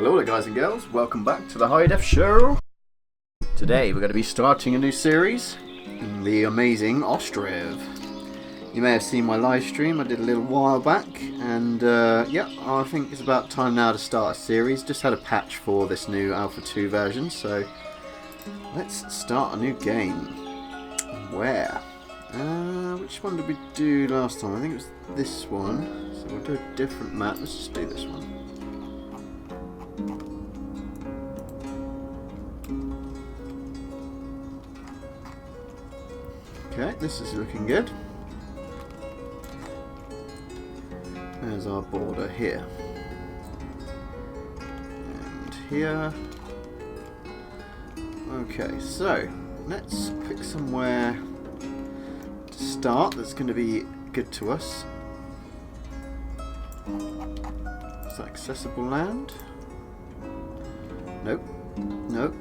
Hello there guys and girls, welcome back to the HighDef show. Today we're going to be starting a new series, the amazing Ostriv. You may have seen my live stream I did a little while back, and yeah, I think it's about time now to start a series. Just had a patch for this new Alpha 2 version, so let's start a new game. Where? Which one did we do last time? I think it was this one, so we'll do a different map. Let's just do this one. Okay, this is looking good. There's our border here. And here. Okay, so let's pick somewhere to start that's going to be good to us. Is that accessible land? Nope. Nope.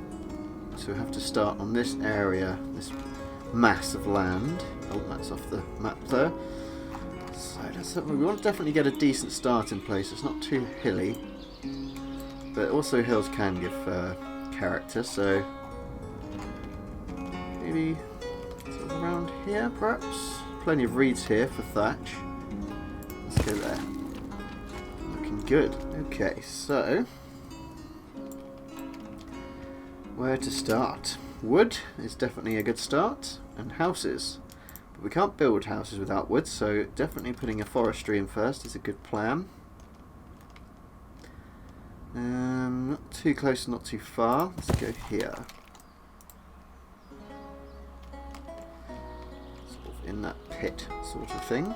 So we have to start on this area, this mass of land. Oh, that's off the map there. So we want to definitely get a decent starting place. It's not too hilly, but also hills can give character. So maybe sort of around here, perhaps. Plenty of reeds here for thatch. Let's go there. Looking good. Okay, so where to start? Wood is definitely a good start, and houses. But we can't build houses without wood, so definitely putting a forestry in first is a good plan. Not too close, not too far. Let's go here. Sort of in that pit sort of thing.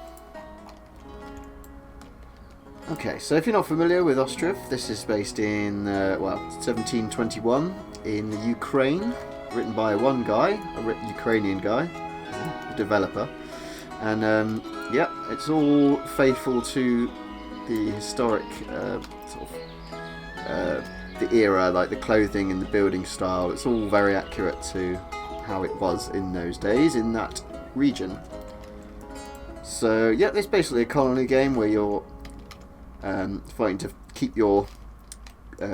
Okay, so if you're not familiar with Ostriv, this is based in, well, 1721 in the Ukraine. Written by one guy, a Ukrainian guy, a developer, and yeah, it's all faithful to the historic sort of the era, like the clothing and the building style. It's all very accurate to how it was in those days in that region. So yeah, it's basically a colony game where you're fighting to keep your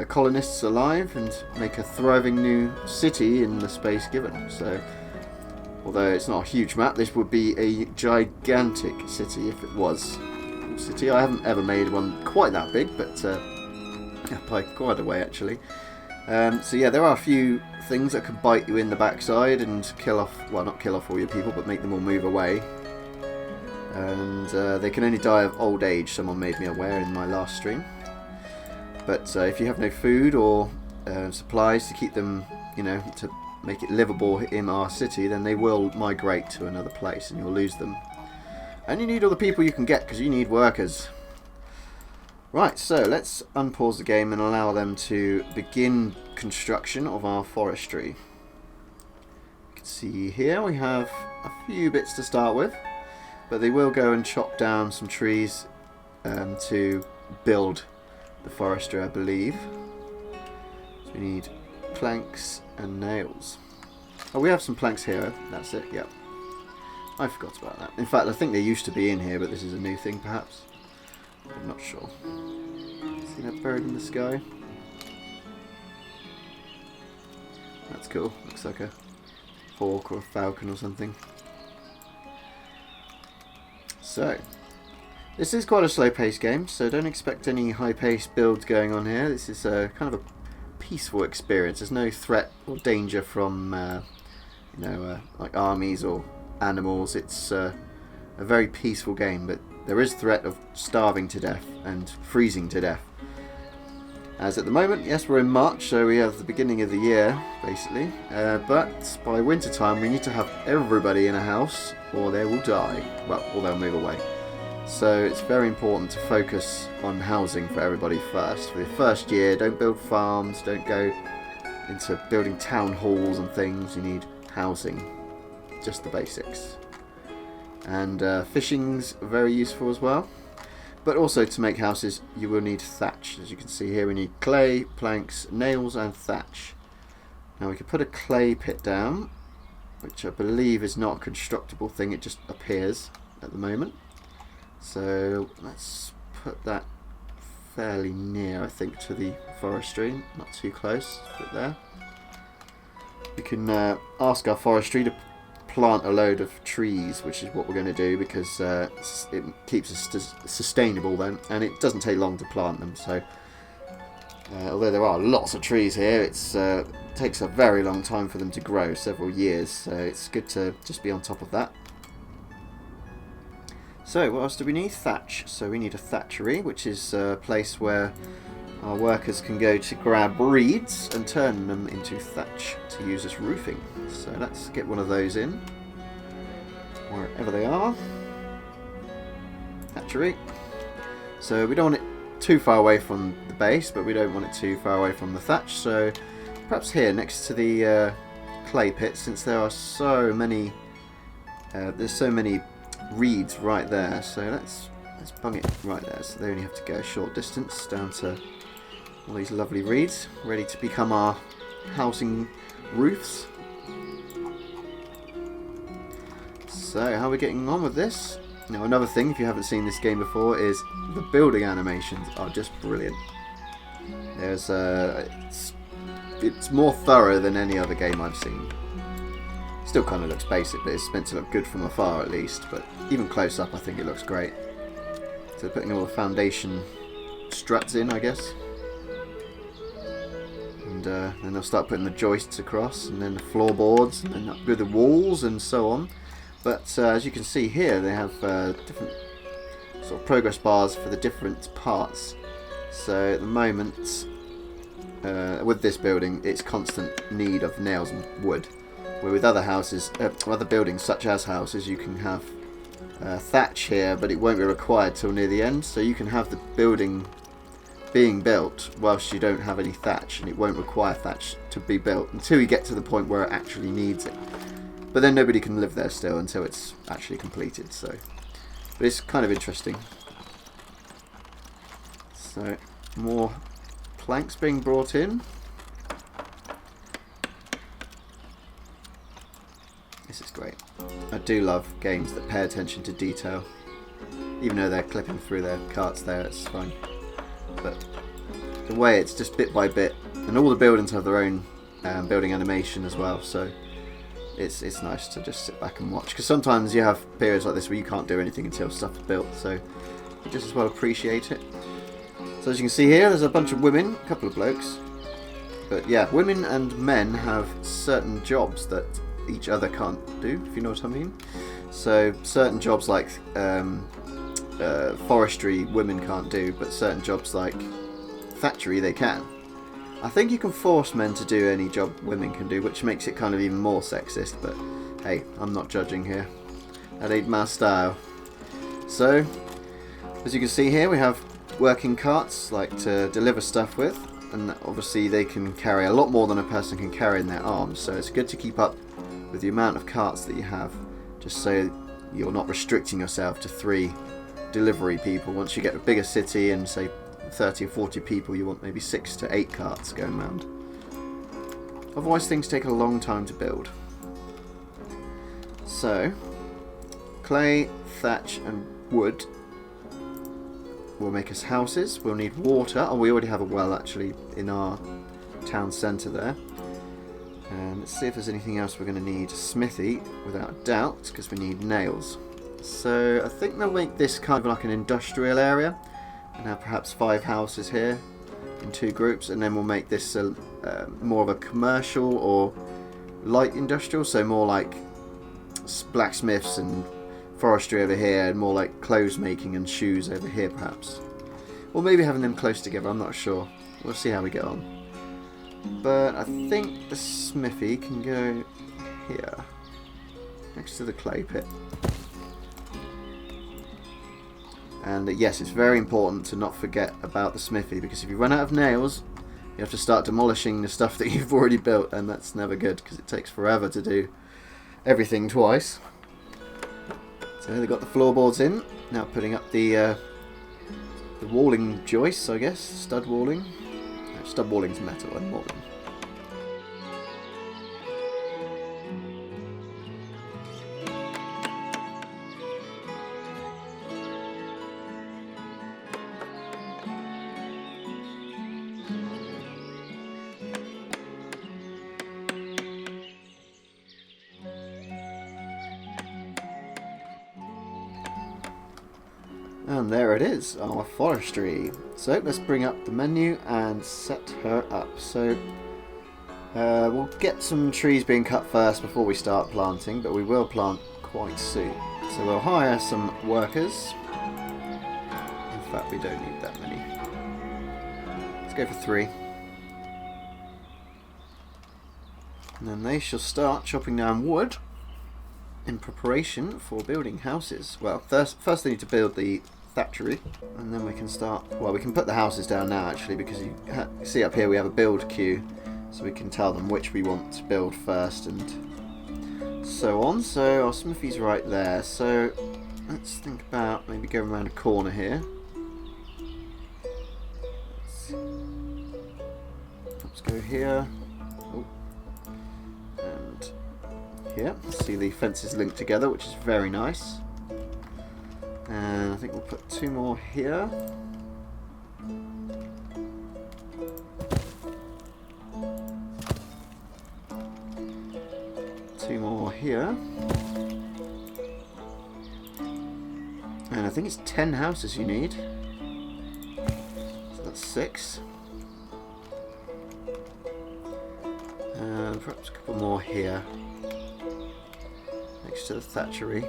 colonists alive and make a thriving new city in the space given. So although it's not a huge map, this would be a gigantic city if it was a city. I haven't ever made one quite that big, but by quite a way actually. So yeah, there are a few things that could bite you in the backside and kill off, well, not kill off all your people, but make them all move away. And they can only die of old age, someone made me aware in my last stream. But if you have no food or supplies to keep them, you know, to make it livable in our city, then they will migrate to another place and you'll lose them. And you need all the people you can get because you need workers. Right, so let's unpause the game and allow them to begin construction of our forestry. You can see here we have a few bits to start with, but they will go and chop down some trees to build the forestry, I believe. So we need planks and nails. Oh, we have some planks here. That's it. Yep. I forgot about that. In fact, I think they used to be in here, but this is a new thing, perhaps. I'm not sure. See that bird in the sky? That's cool. Looks like a hawk or a falcon or something. So this is quite a slow-paced game, so don't expect any high-paced builds going on here. This is kind of a peaceful experience. There's no threat or danger from, you know, like armies or animals. It's a very peaceful game, but there is threat of starving to death and freezing to death. As at the moment, yes, we're in March, so we have the beginning of the year, basically. But by winter time, we need to have everybody in a house, or they will die. Well, or they'll move away. So it's very important to focus on housing for everybody first. For the first year, don't build farms, don't go into building town halls and things. You need housing, just the basics. And fishing's very useful as well. But also to make houses, you will need thatch. As you can see here, we need clay, planks, nails and thatch. Now we can put a clay pit down, which I believe is not a constructible thing, it just appears at the moment. So let's put that fairly near, I think, to the forestry. Not too close, but there. We can ask our forestry to plant a load of trees, which is what we're going to do, because it keeps us sustainable then, and it doesn't take long to plant them. So although there are lots of trees here, it takes a very long time for them to grow, several years, so it's good to just be on top of that. So what else do we need? Thatch. So we need a thatchery, which is a place where our workers can go to grab reeds and turn them into thatch to use as roofing. So let's get one of those in, wherever they are. Thatchery. So we don't want it too far away from the base, but we don't want it too far away from the thatch. So perhaps here, next to the clay pit, since there are so many, there's so many reeds right there. So let's bung it right there. So they only have to go a short distance down to all these lovely reeds, ready to become our housing roofs. So how are we getting on with this? Now another thing, if you haven't seen this game before, is the building animations are just brilliant. There's it's more thorough than any other game I've seen. Still kind of looks basic, but it's meant to look good from afar at least. But even close up, I think it looks great. So putting all the foundation struts in, I guess. And then they'll start putting the joists across, and then the floorboards, and then up with the walls, and so on. But as you can see here, they have different sort of progress bars for the different parts. So at the moment, with this building, it's constant need of nails and wood. Where with other houses, other buildings such as houses, you can have thatch here, but it won't be required till near the end. So you can have the building being built whilst you don't have any thatch, and it won't require thatch to be built until you get to the point where it actually needs it. But then nobody can live there still until it's actually completed. So, but it's kind of interesting. So more planks being brought in. This is great. I do love games that pay attention to detail. Even though they're clipping through their carts there, it's fine. But the way it's just bit by bit, and all the buildings have their own building animation as well, so it's nice to just sit back and watch, because sometimes you have periods like this where you can't do anything until stuff is built, so you just as well appreciate it. So as you can see here, there's a bunch of women, a couple of blokes, but yeah, women and men have certain jobs that each other can't do, if you know what I mean. So certain jobs like forestry women can't do, but certain jobs like thatchery they can. I think you can force men to do any job women can do, which makes it kind of even more sexist, but hey, I'm not judging here. That ain't my style. So, as you can see here, we have working carts like to deliver stuff with, and obviously they can carry a lot more than a person can carry in their arms, so it's good to keep up with the amount of carts that you have, just so you're not restricting yourself to 3 delivery people. Once you get a bigger city and say 30 or 40 people, you want maybe 6 to 8 carts going around. Otherwise things take a long time to build. So clay, thatch and wood will make us houses. We'll need water. Oh, we already have a well actually in our town centre there. And let's see if there's anything else we're going to need. Smithy, without a doubt, because we need nails. So I think they'll make this kind of like an industrial area, and have perhaps 5 houses here in 2 groups, and then we'll make this more of a commercial or light industrial, so more like blacksmiths and forestry over here, and more like clothes making and shoes over here perhaps. Or maybe having them close together, I'm not sure. We'll see how we get on. But I think the smithy can go here, next to the clay pit. And yes, it's very important to not forget about the smithy, because if you run out of nails, you have to start demolishing the stuff that you've already built, and that's never good, because it takes forever to do everything twice. So they've got the floorboards in, now putting up the walling joists, I guess, stud walling. No, stud walling's metal and walling. And there it is, our forestry. So let's bring up the menu and set her up. So we'll get some trees being cut first before we start planting, but we will plant quite soon. So we'll hire some workers. In fact, we don't need that many. Let's go for 3. And then they shall start chopping down wood in preparation for building houses. Well, first they need to build the thatchery, and then we can start. Well, we can put the houses down now actually, because you see up here we have a build queue, so we can tell them which we want to build first and so on. So our smithy's right there. So let's think about maybe going around a corner here. Let's go here. Oh. And here. See the fences linked together, which is very nice. And I think we'll put 2 more here. Two more here. And I think it's 10 houses you need. So that's 6. And perhaps a couple more here. Next to the thatchery.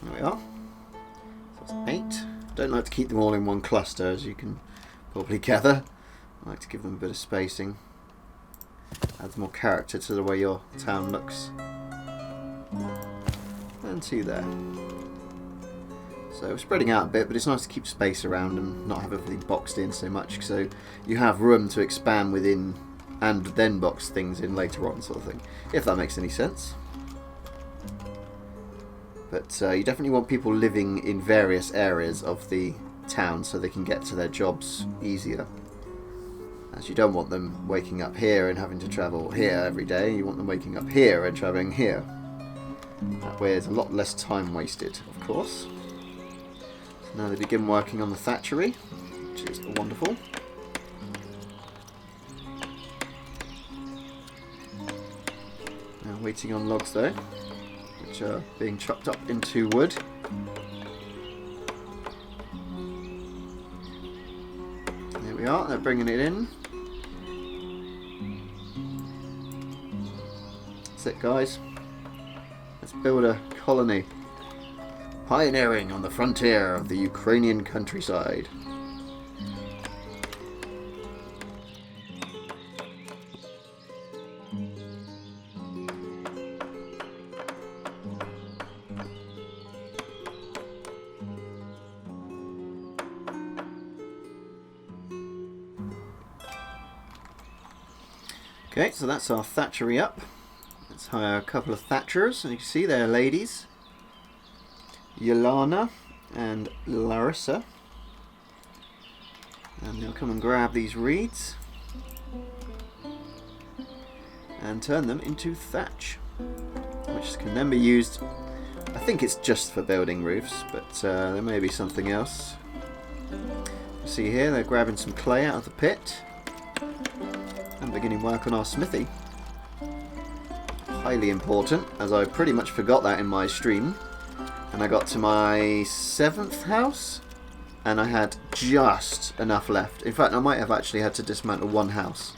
There we are. So that's 8. Don't like to keep them all in one cluster, as you can probably gather. I like to give them a bit of spacing. Adds more character to the way your town looks. And 2 there. So we're spreading out a bit, but it's nice to keep space around and not have everything boxed in so much, so you have room to expand within and then box things in later on, sort of thing, if that makes any sense. But you definitely want people living in various areas of the town so they can get to their jobs easier. As you don't want them waking up here and having to travel here every day, you want them waking up here and travelling here. That way there's a lot less time wasted, of course. So now they begin working on the thatchery, which is wonderful. Now waiting on logs though, which are being chopped up into wood. There we are, they're bringing it in. That's it, guys. Let's build a colony. Pioneering on the frontier of the Ukrainian countryside. Okay, so that's our thatchery up. Let's hire a couple of thatcherers, and you can see they're ladies. Yelana and Larissa. And they'll come and grab these reeds and turn them into thatch, which can then be used, I think it's just for building roofs, but there may be something else. You see here they're grabbing some clay out of the pit and beginning work on our smithy. Highly important, as I pretty much forgot that in my stream. And I got to my 7th house, and I had just enough left. In fact, I might have actually had to dismantle 1 house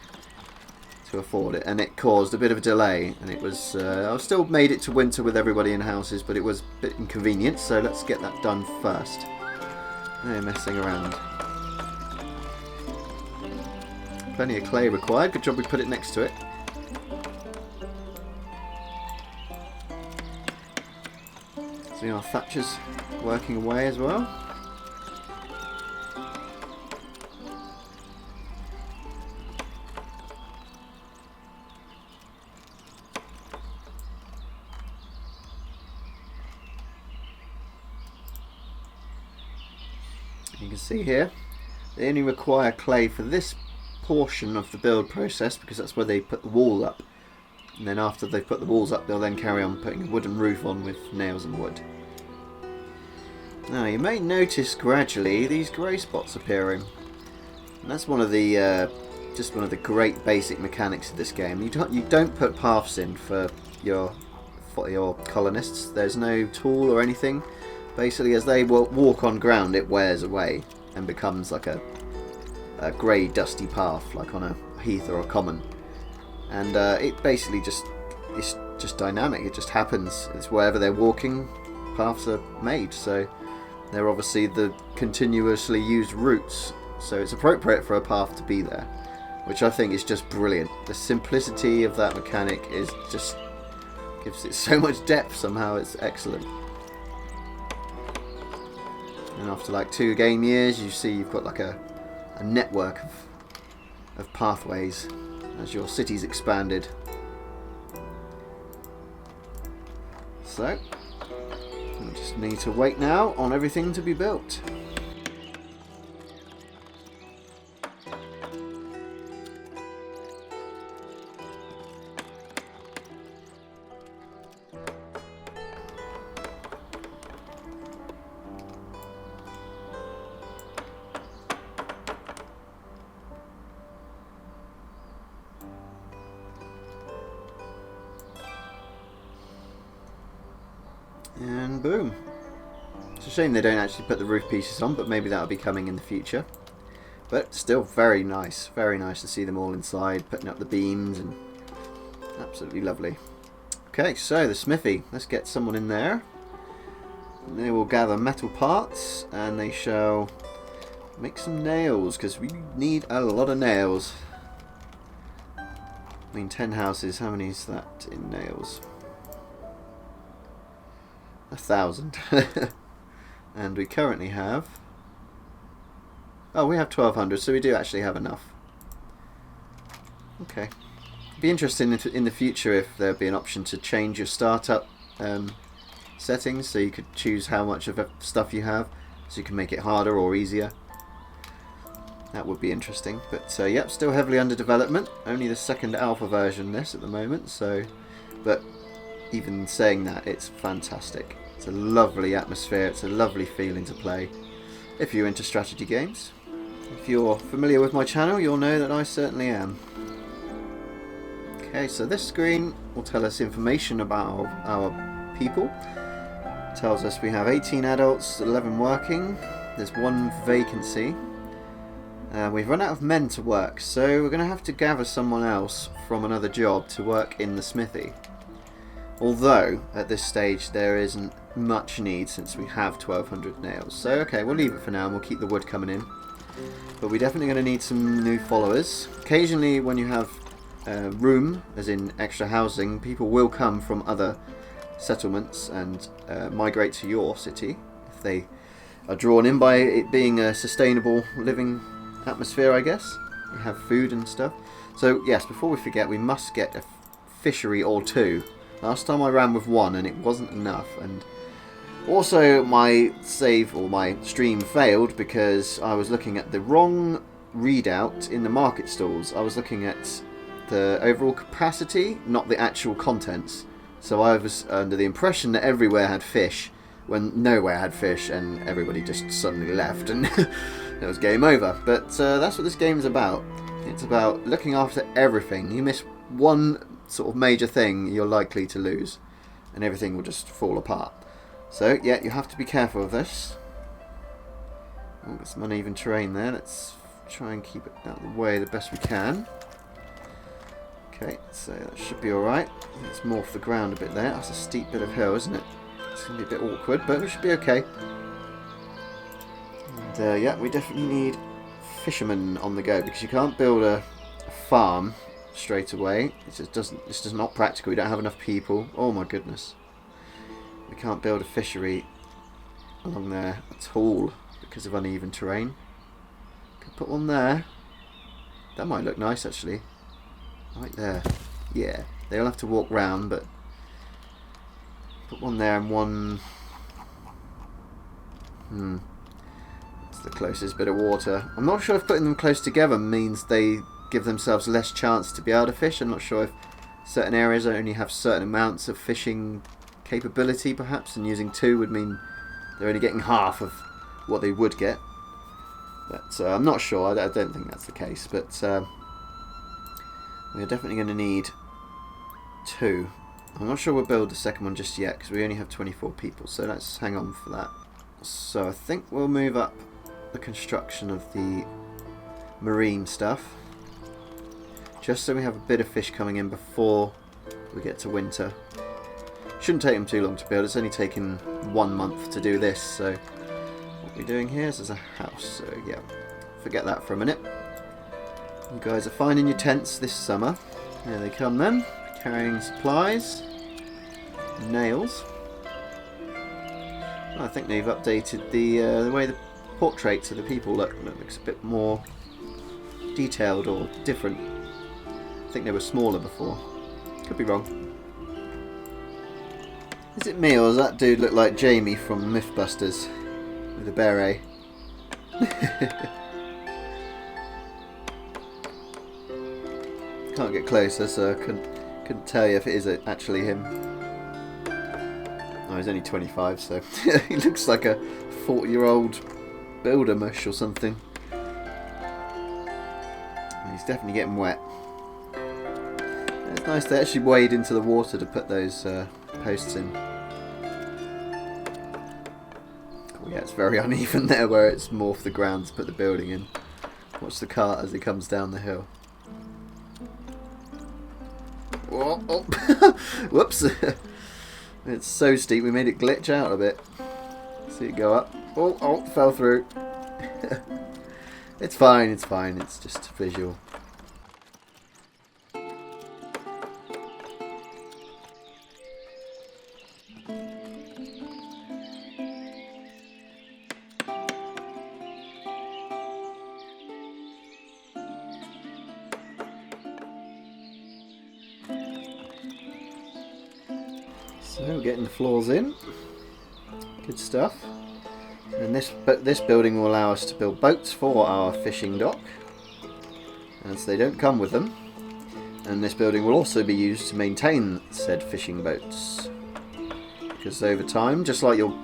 to afford it, and it caused a bit of a delay. And it was, I still made it to winter with everybody in houses, but it was a bit inconvenient. So let's get that done first. No messing around. Plenty of clay required. Good job we put it next to it. See our thatchers working away as well. You can see here they only require clay for this portion of the build process, because that's where they put the wall up. And then after they've put the walls up, they'll then carry on putting a wooden roof on with nails and wood. Now you may notice gradually these grey spots appearing. And that's one of the just one of the great basic mechanics of this game. You don't put paths in for your for your colonists. There's no tool or anything. Basically, as they walk on ground, it wears away and becomes like a grey, dusty path, like on a heath or a common. And it basically it's just dynamic. It just happens. It's wherever they're walking, paths are made. So they're obviously the continuously used routes. So it's appropriate for a path to be there, which I think is just brilliant. The simplicity of that mechanic is just gives it so much depth somehow. It's excellent. And after like 2 game years, you see you've got like a network of pathways as your city's expanded. So we just need to wait now on everything to be built. And boom. It's a shame they don't actually put the roof pieces on, but maybe that'll be coming in the future. But still very nice to see them all inside, putting up the beams, and absolutely lovely. Okay, so the smithy. Let's get someone in there. They will gather metal parts and they shall make some nails, because we need a lot of nails. I mean, 10 houses, how many is that in nails? 1,000. And we currently have... oh, we have 1,200, so we do actually have enough. Okay. It'd be interesting in the future if there'd be an option to change your startup settings, so you could choose how much of stuff you have, so you can make it harder or easier. That would be interesting. But yep, still heavily under development. Only the 2nd alpha version this at the moment, so... but even saying that, it's fantastic. It's a lovely atmosphere, it's a lovely feeling to play if you're into strategy games. If you're familiar with my channel, you'll know that I certainly am. Okay, so this screen will tell us information about our people. It tells us we have 18 adults, 11 working, there's 1 vacancy. We've run out of men to work, so we're going to have to gather someone else from another job to work in the smithy. Although, at this stage, there isn't much need since we have 1,200 nails. So, okay, we'll leave it for now and we'll keep the wood coming in. But we're definitely going to need some new followers. Occasionally, when you have room, as in extra housing, people will come from other settlements and migrate to your city if they are drawn in by it being a sustainable living atmosphere, I guess. You have food and stuff. So, yes, before we forget, we must get a fishery or 2. Last time I ran with 1 and it wasn't enough, and also my save or my stream failed because I was looking at the wrong readout in the market stalls. I was looking at the overall capacity, not the actual contents. So I was under the impression that everywhere had fish when nowhere had fish, and everybody just suddenly left and it was game over. But that's what this game is about. It's about looking after everything. You miss one sort of major thing, you're likely to lose, and everything will just fall apart. So yeah, you have to be careful of this. Oh, there's some uneven terrain there. Let's try and keep it out of the way the best we can. Okay, so that should be alright. Let's morph the ground a bit there. That's a steep bit of hill, isn't it? It's going to be a bit awkward, but we should be okay. And yeah, we definitely need fishermen on the go, because you can't build a farm straight away. It's just not practical. We don't have enough people. Oh my goodness. We can't build a fishery along there at all because of uneven terrain. Could put one there. That might look nice actually. Right there. Yeah. They'll have to walk round, but put one there and one... It's the closest bit of water. I'm not sure if putting them close together means they give themselves less chance to be able to fish. I'm not sure if certain areas only have certain amounts of fishing capability perhaps, and using 2 would mean they're only getting half of what they would get. But I'm not sure. I don't think that's the case, but we're definitely going to need 2 I'm not sure we'll build the second one just yet because we only have 24 people, so let's hang on for that. So I think we'll move up the construction of the marine stuff, just so we have a bit of fish coming in before we get to winter. Shouldn't take them too long to build. It's only taken 1 month to do this, so what we're doing here is there's a house, so yeah, forget that for a minute. You guys are finding your tents this summer. Here they come then, carrying supplies, nails. I think they've updated the way the portraits of the people look. It looks a bit more detailed or different. I think they were smaller before. Could be wrong. Is it me, or does that dude look like Jamie from Mythbusters with a beret? Can't get closer, so I couldn't tell you if it is actually him. Oh, he's only 25, so he looks like a 40-year-old builder mush or something. And he's definitely getting wet. It's nice they actually wade into the water to put those posts in. Oh, yeah, it's very uneven there where it's morphed the ground to put the building in. Watch the cart as it comes down the hill. Oh, oh. Whoops! It's so steep we made it glitch out a bit. See it go up. Oh, oh, fell through. It's fine, it's just visual. So getting the floors in, good stuff. And this building will allow us to build boats for our fishing dock, as they don't come with them. And this building will also be used to maintain said fishing boats, because over time, just like your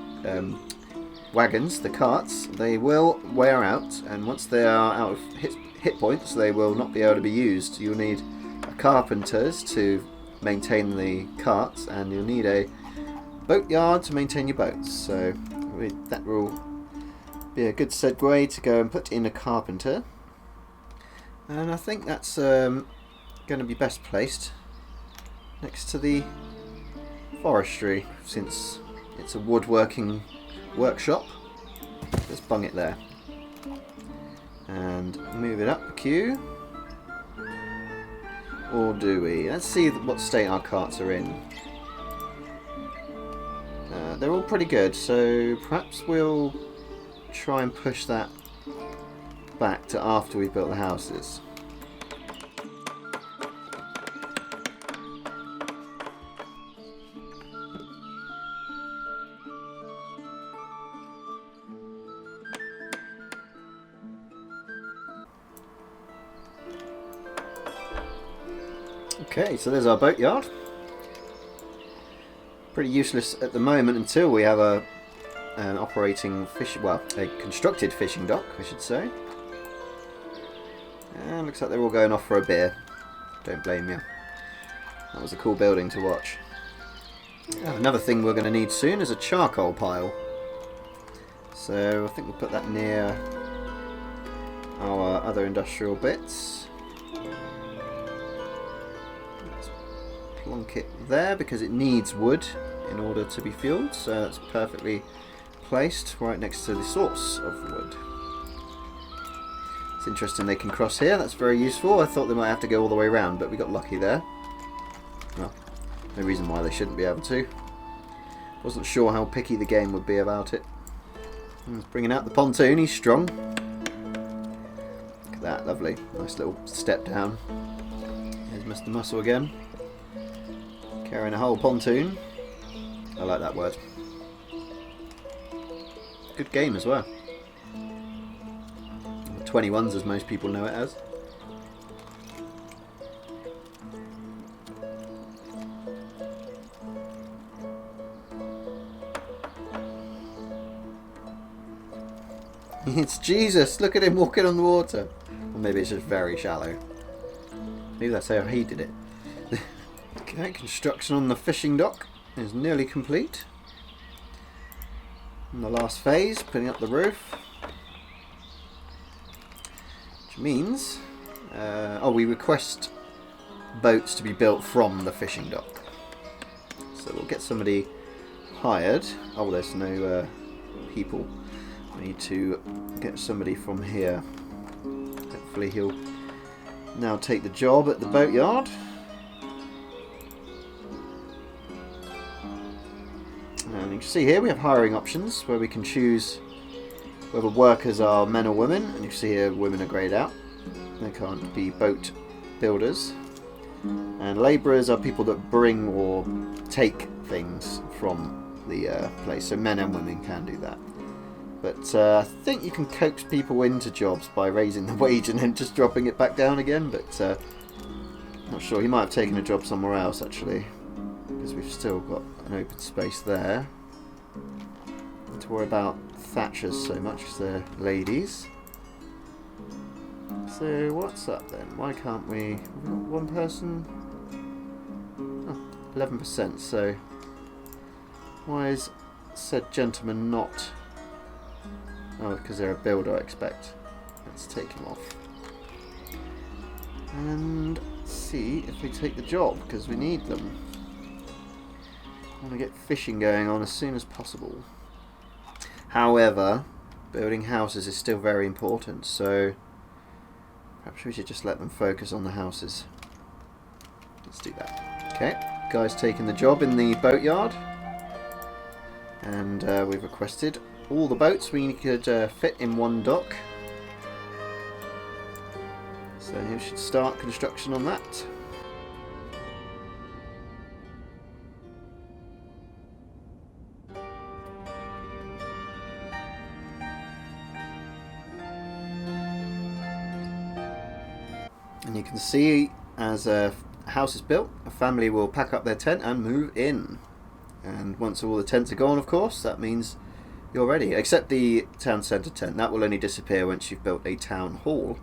wagons, the carts, they will wear out, and once they are out of hit points, they will not be able to be used. You'll need carpenters to maintain the carts, and you'll need a boatyard to maintain your boats. So that will be a good segue to go and put in a carpenter, and I think that's going to be best placed next to the forestry, since it's a woodworking workshop. Let's bung it there and move it up the queue. Or do we? Let's see what state our carts are in. They're all pretty good, so perhaps we'll try and push that back to after we've built the houses. Okay, so there's our boatyard. Pretty useless at the moment until we have an operating a constructed fishing dock, I should say. And looks like they're all going off for a beer. Don't blame you. That was a cool building to watch. Another thing we're going to need soon is a charcoal pile. So I think we'll put that near our other industrial bits. Plonk it there because it needs wood in order to be fueled, so that's perfectly placed right next to the source of wood. It's interesting they can cross here, that's very useful. I thought they might have to go all the way around, but we got lucky there. Well, no reason why they shouldn't be able to. Wasn't sure how picky the game would be about it. He's bringing out the pontoon, he's strong. Look at that, lovely. Nice little step down. There's Mr. Muscle again. Carrying a whole pontoon. I like that word. Good game as well. 21s as most people know it as. It's Jesus! Look at him walking on the water. Or maybe it's just very shallow. Maybe that's how he did it. Okay, construction on the fishing dock is nearly complete. In the last phase, putting up the roof. Which means, we request boats to be built from the fishing dock. So we'll get somebody hired. Oh, there's no people. We need to get somebody from here. Hopefully he'll now take the job at the boatyard. And you can see here we have hiring options where we can choose whether workers are men or women. And you can see here women are greyed out. They can't be boat builders. And labourers are people that bring or take things from the place. So men and women can do that. But I think you can coax people into jobs by raising the wage and then just dropping it back down again. But not sure. He might have taken a job somewhere else actually, because we've still got an open space there. Not to worry about thatchers so much because they're ladies. So what's up then? Why can't we? We've got one person. Oh, 11%. So why is said gentleman not? Oh, because they're a builder, I expect. Let's take him off. And see if we take the job, because we need them. I want to get fishing going on as soon as possible. However, building houses is still very important, so perhaps we should just let them focus on the houses. Let's do that. Okay, guy's taking the job in the boatyard. And we've requested all the boats we could fit in one dock. So he should start construction on that. And you can see as a house is built, a family will pack up their tent and move in. And once all the tents are gone, of course, that means you're ready. Except the town centre tent. That will only disappear once you've built a town hall,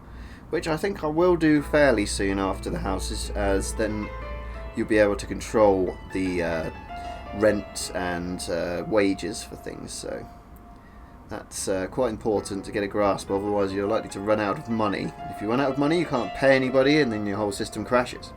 which I think I will do fairly soon after the houses, as then you'll be able to control the rent and wages for things. So that's quite important to get a grasp of, otherwise you're likely to run out of money. If you run out of money, you can't pay anybody, and then your whole system crashes.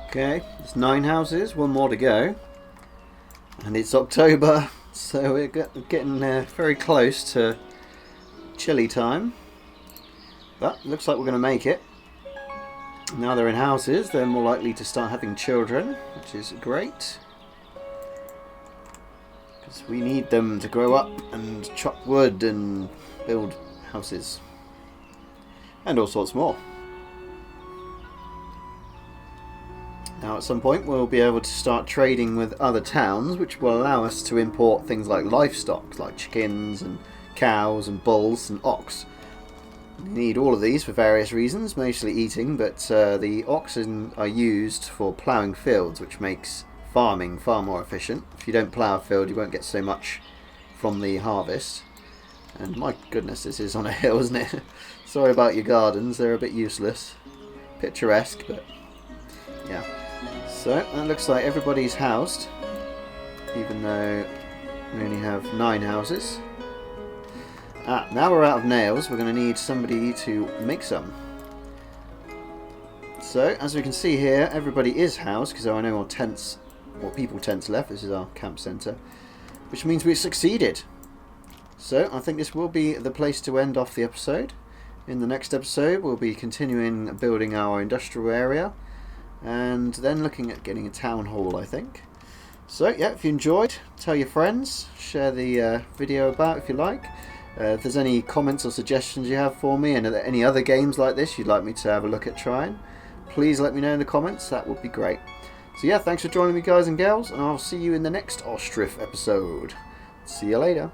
Okay, it's 9 houses, 1 more to go. And it's October, so we're getting very close to chilly time. But looks like we're going to make it. Now they're in houses, they're more likely to start having children, which is great. Because we need them to grow up and chop wood and build houses. And all sorts more. Now at some point we'll be able to start trading with other towns, which will allow us to import things like livestock, like chickens and cows and bulls and ox. We need all of these for various reasons, mostly eating, but the oxen are used for ploughing fields, which makes farming far more efficient. If you don't plough a field, you won't get so much from the harvest. And my goodness, this is on a hill, isn't it? Sorry about your gardens, they're a bit useless. Picturesque, but yeah. So, that looks like everybody's housed, even though we only have 9 houses. Now we're out of nails, we're going to need somebody to make some. So, as we can see here, everybody is housed, because there are no more tents, or people tents left. This is our camp centre, which means we've succeeded. So, I think this will be the place to end off the episode. In the next episode, we'll be continuing building our industrial area, and then looking at getting a town hall, I think. So, yeah, if you enjoyed, tell your friends, share the video about if you like. If there's any comments or suggestions you have for me, and are there any other games like this you'd like me to have a look at trying, please let me know in the comments, that would be great. So yeah, thanks for joining me guys and gals, and I'll see you in the next Ostriv episode. See you later.